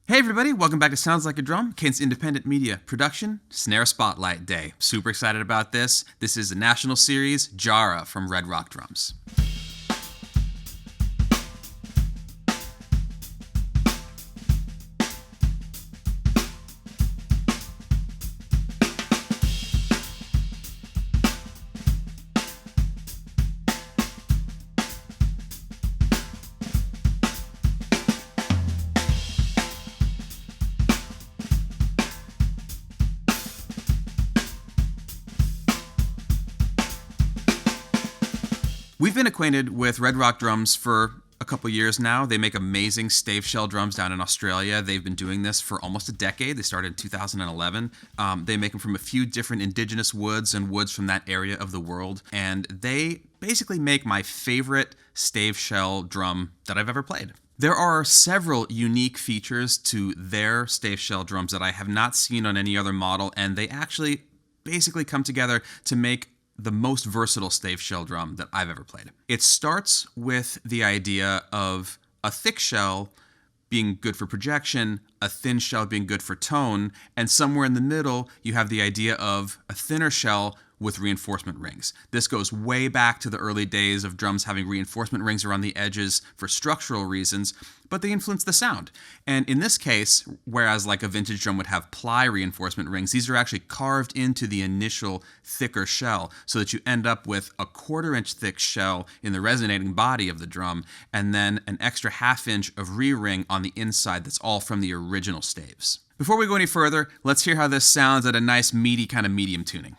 Hey everybody, welcome back to Sounds Like a Drum, Kent's independent media production, Snare Spotlight Day. Super excited about this. This is a national series, Jarrah from Red Rock Drums. We've been acquainted with Red Rock Drums for a couple years now. They make amazing stave shell drums down in Australia. They've been doing this for almost a decade. They started in 2011. They make them from a few different indigenous woods and woods from that area of the world. And they basically make my favorite stave shell drum that I've ever played. There are several unique features to their stave shell drums that I have not seen on any other model, and they actually basically come together to make the most versatile stave shell drum that I've ever played. It starts with the idea of a thick shell being good for projection, a thin shell being good for tone, and somewhere in the middle you have the idea of a thinner shell with reinforcement rings. This goes way back to the early days of drums having reinforcement rings around the edges for structural reasons, but they influence the sound. And in this case, whereas like a vintage drum would have ply reinforcement rings, these are actually carved into the initial thicker shell so that you end up with a 1/4 inch thick shell in the resonating body of the drum and then an extra 1/2 inch of re-ring on the inside that's all from the original staves. Before we go any further, let's hear how this sounds at a nice meaty kind of medium tuning.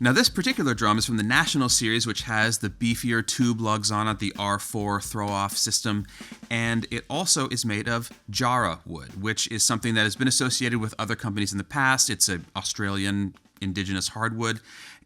Now this particular drum is from the National Series, which has the beefier tube lugs on it, the R4 throw-off system, and it also is made of Jarrah wood, which is something that has been associated with other companies in the past. It's an Australian indigenous hardwood,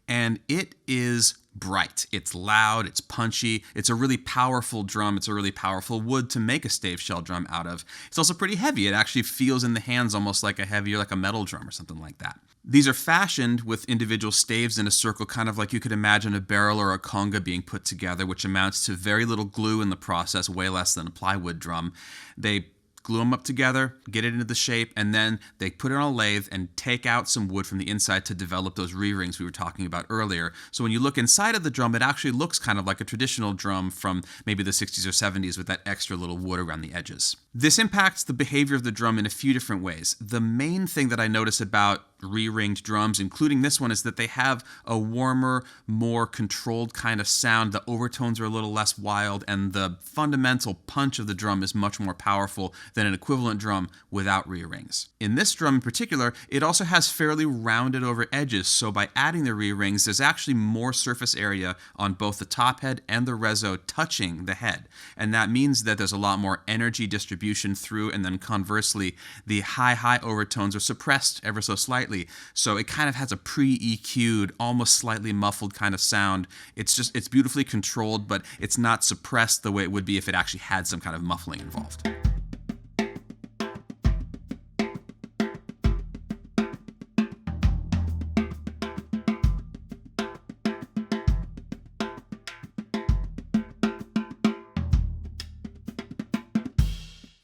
and it is bright. It's loud, it's punchy, it's a really powerful drum, it's a really powerful wood to make a stave shell drum out of. It's also pretty heavy. It actually feels in the hands almost like like a metal drum or something like that. These are fashioned with individual staves in a circle, kind of like you could imagine a barrel or a conga being put together, which amounts to very little glue in the process, way less than a plywood drum. They glue them up together, get it into the shape, and then they put it on a lathe and take out some wood from the inside to develop those re-rings we were talking about earlier. So when you look inside of the drum, it actually looks kind of like a traditional drum from maybe the 60s or 70s with that extra little wood around the edges. This impacts the behavior of the drum in a few different ways. The main thing that I notice about re-ringed drums, including this one, is that they have a warmer, more controlled kind of sound. The overtones are a little less wild, and the fundamental punch of the drum is much more powerful than an equivalent drum without re-rings. In this drum in particular, it also has fairly rounded over edges, so by adding the re-rings, there's actually more surface area on both the top head and the reso touching the head. And that means that there's a lot more energy distribution through, and then conversely, the high overtones are suppressed ever so slightly. So it kind of has a pre-EQ'd, almost slightly muffled kind of sound. It's beautifully controlled, but it's not suppressed the way it would be if it actually had some kind of muffling involved.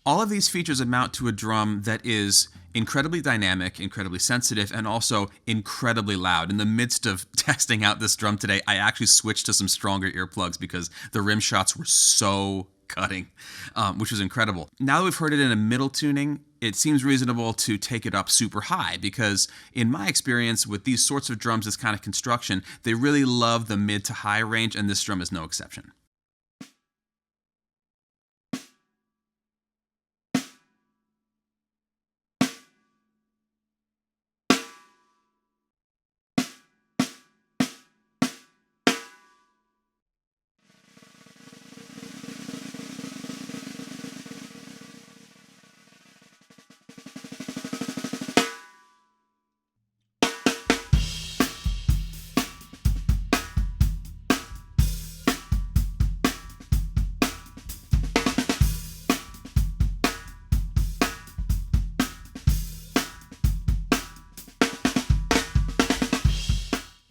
All of these features amount to a drum that is incredibly dynamic, incredibly sensitive, and also incredibly loud. In the midst of testing out this drum today, I actually switched to some stronger earplugs because the rim shots were so cutting, which was incredible. Now that we've heard it in a middle tuning, it seems reasonable to take it up super high because in my experience with these sorts of drums, this kind of construction, they really love the mid to high range, and this drum is no exception.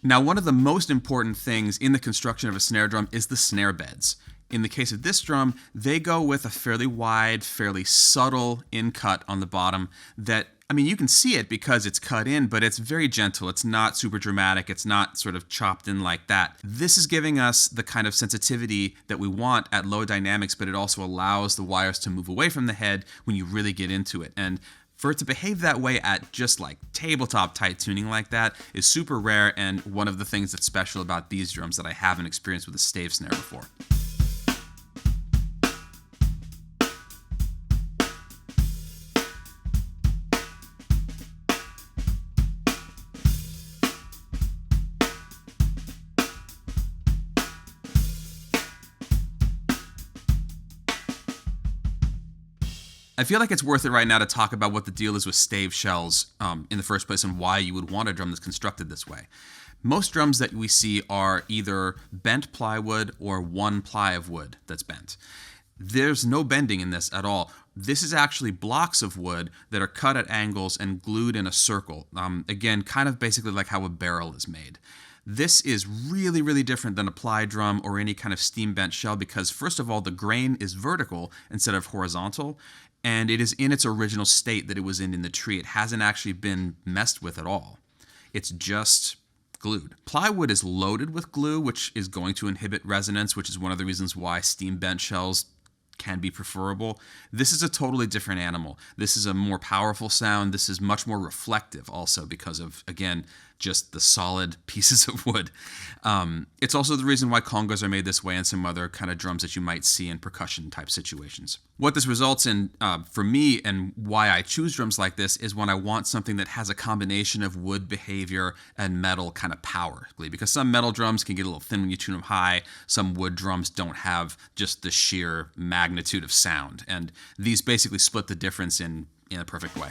Now, one of the most important things in the construction of a snare drum is the snare beds. In the case of this drum, they go with a fairly wide, fairly subtle in-cut on the bottom that, I mean, you can see it because it's cut in, but it's very gentle. It's not super dramatic. It's not sort of chopped in like that. This is giving us the kind of sensitivity that we want at low dynamics, but it also allows the wires to move away from the head when you really get into it. And for it to behave that way at just like tabletop tight tuning like that is super rare, and one of the things that's special about these drums that I haven't experienced with a stave snare before. I feel like it's worth it right now to talk about what the deal is with stave shells in the first place and why you would want a drum that's constructed this way. Most drums that we see are either bent plywood or one ply of wood that's bent. There's no bending in this at all. This is actually blocks of wood that are cut at angles and glued in a circle. Again, kind of basically like how a barrel is made. This is really, really different than a ply drum or any kind of steam bent shell because, first of all, the grain is vertical instead of horizontal, and it is in its original state that it was in the tree. It hasn't actually been messed with at all. It's just glued. Plywood is loaded with glue, which is going to inhibit resonance, which is one of the reasons why steam bent shells can be preferable. This is a totally different animal. This is a more powerful sound. This is much more reflective also because of, again, just the solid pieces of wood. It's also the reason why congos are made this way and some other kind of drums that you might see in percussion type situations. What this results in for me and why I choose drums like this is when I want something that has a combination of wood behavior and metal kind of power. Because some metal drums can get a little thin when you tune them high. Some wood drums don't have just the sheer magnitude of sound. And these basically split the difference in a perfect way.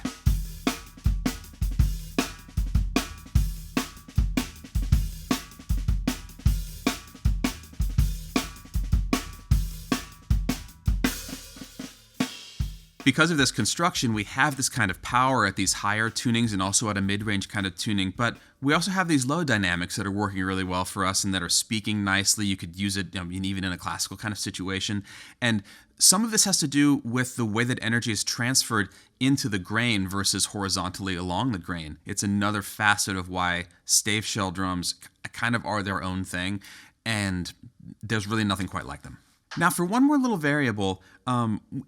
Because of this construction, we have this kind of power at these higher tunings and also at a mid-range kind of tuning, but we also have these low dynamics that are working really well for us and that are speaking nicely. You could use it even in a classical kind of situation. And some of this has to do with the way that energy is transferred into the grain versus horizontally along the grain. It's another facet of why stave shell drums kind of are their own thing, and there's really nothing quite like them. Now, for one more little variable,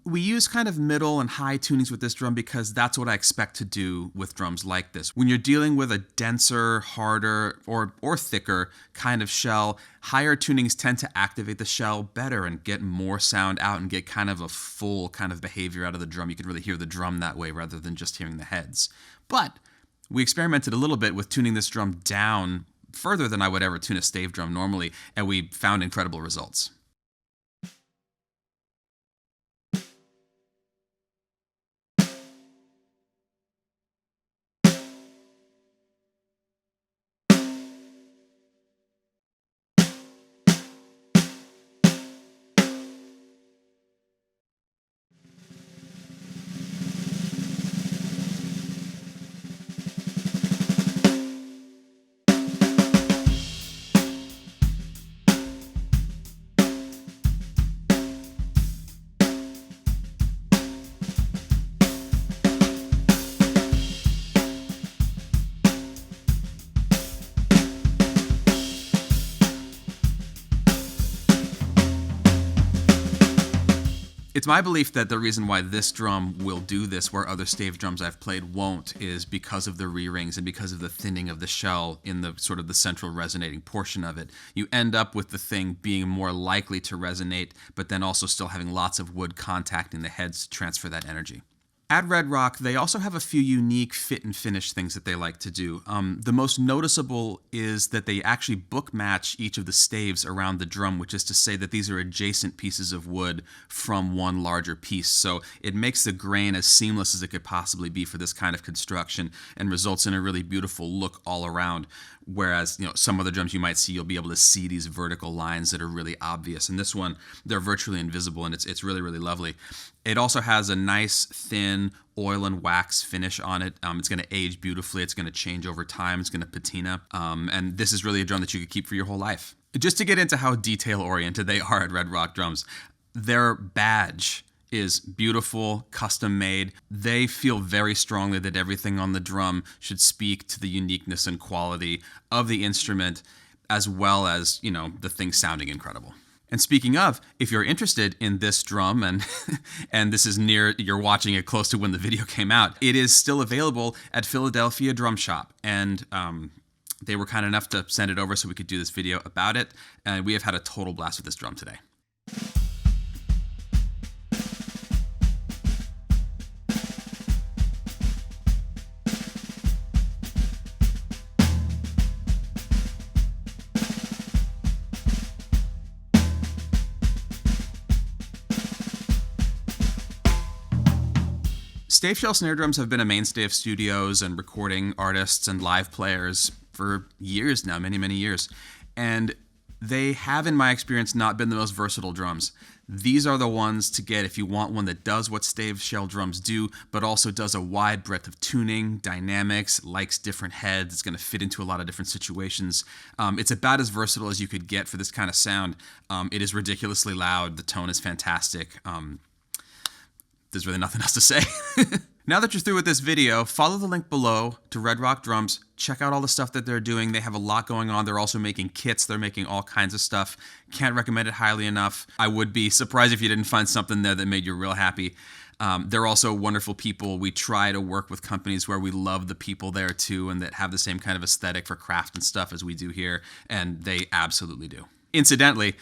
we use kind of middle and high tunings with this drum because that's what I expect to do with drums like this. When you're dealing with a denser, harder, or thicker kind of shell, higher tunings tend to activate the shell better and get more sound out and get kind of a full kind of behavior out of the drum. You can really hear the drum that way rather than just hearing the heads. But we experimented a little bit with tuning this drum down further than I would ever tune a stave drum normally, and we found incredible results. It's my belief that the reason why this drum will do this where other stave drums I've played won't is because of the re-rings and because of the thinning of the shell in the sort of the central resonating portion of it. You end up with the thing being more likely to resonate, but then also still having lots of wood contacting the heads to transfer that energy. At Red Rock, they also have a few unique fit and finish things that they like to do. The most noticeable is that they actually book match each of the staves around the drum, which is to say that these are adjacent pieces of wood from one larger piece. So it makes the grain as seamless as it could possibly be for this kind of construction and results in a really beautiful look all around. Whereas, some other drums you might see, you'll be able to see these vertical lines that are really obvious. And this one, they're virtually invisible, and it's really, really lovely. It also has a nice thin oil and wax finish on it. It's going to age beautifully. It's going to change over time. It's going to patina. And this is really a drum that you could keep for your whole life. Just to get into how detail-oriented they are at Red Rock Drums, their badge is beautiful, custom made. They feel very strongly that everything on the drum should speak to the uniqueness and quality of the instrument, as well as, you know, the thing sounding incredible. And speaking of, if you're interested in this drum, and this is you're watching it close to when the video came out, it is still available at Philadelphia Drum Shop. And they were kind enough to send it over so we could do this video about it. And we have had a total blast with this drum today. Stave shell snare drums have been a mainstay of studios and recording artists and live players for years now, many, many years. And they have, in my experience, not been the most versatile drums. These are the ones to get if you want one that does what stave shell drums do, but also does a wide breadth of tuning, dynamics, likes different heads. It's going to fit into a lot of different situations. It's about as versatile as you could get for this kind of sound. It is ridiculously loud. The tone is fantastic. There's really nothing else to say. Now that you're through with this video, follow the link below to Red Rock Drums. Check out all the stuff that they're doing. They have a lot going on. They're also making kits. They're making all kinds of stuff. Can't recommend it highly enough. I would be surprised if you didn't find something there that made you real happy. They're also wonderful people. We try to work with companies where we love the people there too and that have the same kind of aesthetic for craft and stuff as we do here, and they absolutely do. Incidentally,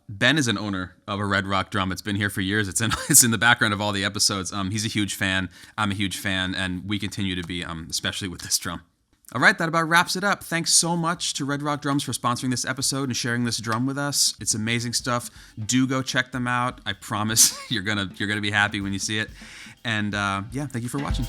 Ben is an owner of a Red Rock drum. It's been here for years. It's in the background of all the episodes. He's a huge fan. I'm a huge fan, and we continue to be, especially with this drum. All right, that about wraps it up. Thanks so much to Red Rock Drums for sponsoring this episode and sharing this drum with us. It's amazing stuff. Do go check them out. I promise you're gonna be happy when you see it. And yeah, thank you for watching.